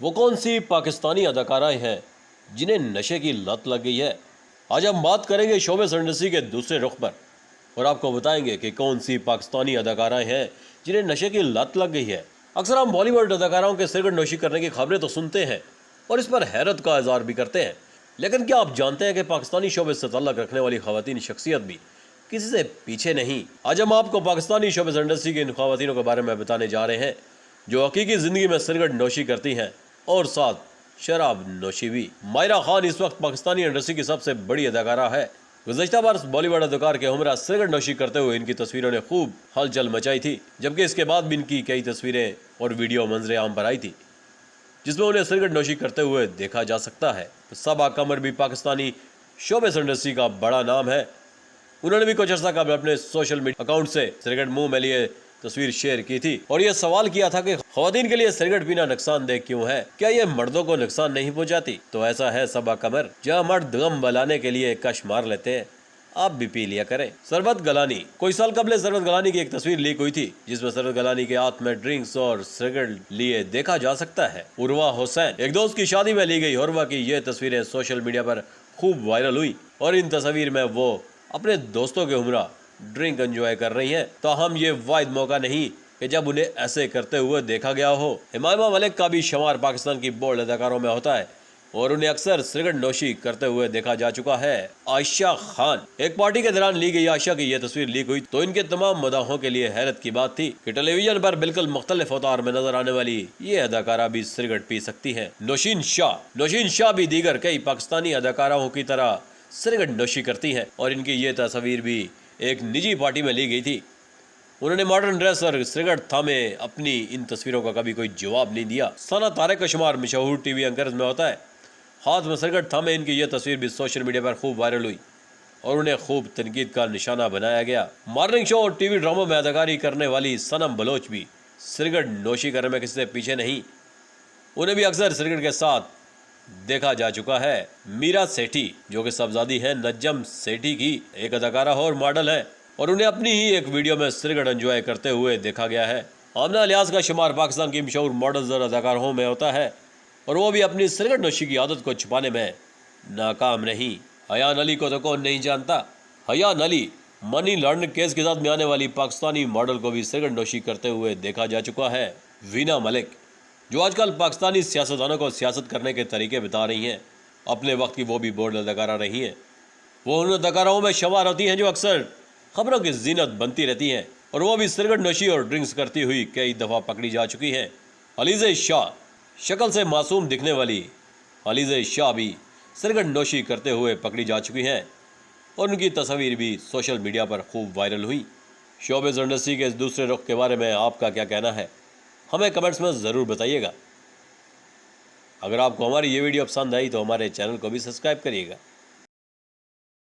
وہ کون سی پاکستانی اداکارائیں ہیں جنہیں نشے کی لت لگ گئی ہے؟ آج ہم بات کریں گے شوبز انڈسٹری کے دوسرے رخ پر اور آپ کو بتائیں گے کہ کون سی پاکستانی اداکارائیں ہیں جنہیں نشے کی لت لگ گئی ہے۔ اکثر ہم بالی ووڈ اداکاراؤں کے سگریٹ نوشی کرنے کی خبریں تو سنتے ہیں اور اس پر حیرت کا اظہار بھی کرتے ہیں، لیکن کیا آپ جانتے ہیں کہ پاکستانی شوبز سے تعلق رکھنے والی خواتین شخصیت بھی کسی سے پیچھے نہیں؟ آج ہم آپ کو پاکستانی شوبز انڈسٹری کی ان خواتینوں کے بارے میں بتانے جا رہے ہیں جو حقیقی زندگی میں سگریٹ نوشی کرتی ہیں اور ساتھ شراب نوشی بھی۔ مائرہ خان اس وقت پاکستانی انڈسٹری کی سب سے بڑی اداکارہ ہے۔ گزشتہ برس بالی ووڈ اداکار کے ہمراہ سگریٹ نوشی کرتے ہوئے ان کی تصویروں نے خوب ہلچل مچائی تھی، جبکہ اس کے بعد بھی ان کی کئی تصویریں اور ویڈیو منظر عام پر آئی تھی جس میں انہیں سگریٹ نوشی کرتے ہوئے دیکھا جا سکتا ہے۔ صبا قمر بھی پاکستانی شوبز انڈسٹری کا بڑا نام ہے۔ انہوں نے بھی کچھ عرصہ قبل اپنے سوشل میڈیا اکاؤنٹ سے سگریٹ منہ میں لیے تصویر شیئر کی تھی اور یہ سوال کیا تھا کہ خواتین کے لیے سگریٹ پینا نقصان دہ کیوں ہے؟ کیا یہ مردوں کو نقصان نہیں پہنچاتی؟ تو ایسا ہے صبا قمر، جہاں مرد غم بلانے کے لیے کش مار لیتے ہیں، آپ بھی پی لیا کریں۔ سربت گلانی، کوئی سال قبل سربت گلانی کی ایک تصویر لیک ہوئی تھی جس میں سربت گلانی کے ہاتھ میں ڈرنکس اور سگریٹ لیے دیکھا جا سکتا ہے۔ عروہ حسین، ایک دوست کی شادی میں لی گئی عروہ کی یہ تصویریں سوشل میڈیا پر خوب وائرل ہوئی اور ان تصاویر میں وہ اپنے دوستوں کے ہمراہ ڈرنک انجوائے کر رہی ہیں، تاہم یہ واحد موقع نہیں کہ جب انہیں ایسے کرتے ہوئے دیکھا گیا ہو۔ حمائمہ ملک کا بھی شمار پاکستان کی بولڈ اداکاروں میں ہوتا ہے اور انہیں اکثر سگریٹ نوشی کرتے ہوئے دیکھا جا چکا ہے۔ عائشہ خان، ایک پارٹی کے دوران لی گئی عائشہ کی یہ تصویر لیک ہوئی تو ان کے تمام مداحوں کے لیے حیرت کی بات تھی کہ ٹیلی ویژن پر بالکل مختلف اوتار میں نظر آنے والی یہ اداکارہ بھی سگریٹ پی سکتی ہے۔ نوشین شاہ بھی دیگر کئی پاکستانی اداکاراؤں کی طرح سگریٹ نوشی کرتی ہیں اور ان کی یہ تصویر بھی ایک نجی پارٹی میں لی گئی تھی۔ انہوں نے ماڈرن ڈریس اور سگریٹ تھامے اپنی ان تصویروں کا کبھی کوئی جواب نہیں دیا۔ ثنا طارق کا شمار مشہور ٹی وی اینکرز میں ہوتا ہے۔ ہاتھ میں سگریٹ تھامے ان کی یہ تصویر بھی سوشل میڈیا پر خوب وائرل ہوئی اور انہیں خوب تنقید کا نشانہ بنایا گیا۔ مارننگ شو اور ٹی وی ڈراموں میں اداکاری کرنے والی سنم بلوچ بھی سگریٹ نوشی کرنے میں کسی سے پیچھے نہیں، انہیں بھی اکثر سگریٹ کے ساتھ دیکھا جا چکا ہے۔ میرا سیٹھی، جو کہ صاحبزادی ہیں نجم سیٹھی کی، ایک اداکارہ اور ماڈل ہے اور انہیں اپنی ہی ایک ویڈیو میں سگریٹ انجوائے کرتے ہوئے دیکھا گیا ہے۔ آمنہ الیاس کا شمار پاکستان کی مشہور ماڈلز اور اداکاروں میں ہوتا ہے اور وہ بھی اپنی سگریٹ نوشی کی عادت کو چھپانے میں ناکام نہیں۔ حیان علی کو تو کون نہیں جانتا۔ حیان علی، منی لانڈرنگ کیس کے ساتھ میں آنے والی پاکستانی ماڈل کو بھی سگریٹ نوشی کرتے ہوئے دیکھا جا چکا ہے۔ وینا ملک، جو آج کل پاکستانی سیاستدانوں کو سیاست کرنے کے طریقے بتا رہی ہیں، اپنے وقت کی وہ بھی بولڈ اداکارہ رہی ہیں۔ وہ ان اداکاراؤں میں شمار ہوتی ہیں جو اکثر خبروں کی زینت بنتی رہتی ہیں اور وہ بھی سگریٹ نوشی اور ڈرنکس کرتی ہوئی کئی دفعہ پکڑی جا چکی ہیں۔ علیزہ شاہ، شکل سے معصوم دکھنے والی علیزہ شاہ بھی سگریٹ نوشی کرتے ہوئے پکڑی جا چکی ہیں اور ان کی تصاویر بھی سوشل میڈیا پر خوب وائرل ہوئی۔ شوبز انڈسٹری کے اس دوسرے رخ کے بارے میں آپ کا کیا کہنا ہے؟ ہمیں کمنٹس میں ضرور بتائیے گا۔ اگر آپ کو ہماری یہ ویڈیو پسند آئی تو ہمارے چینل کو بھی سبسکرائب کریے گا۔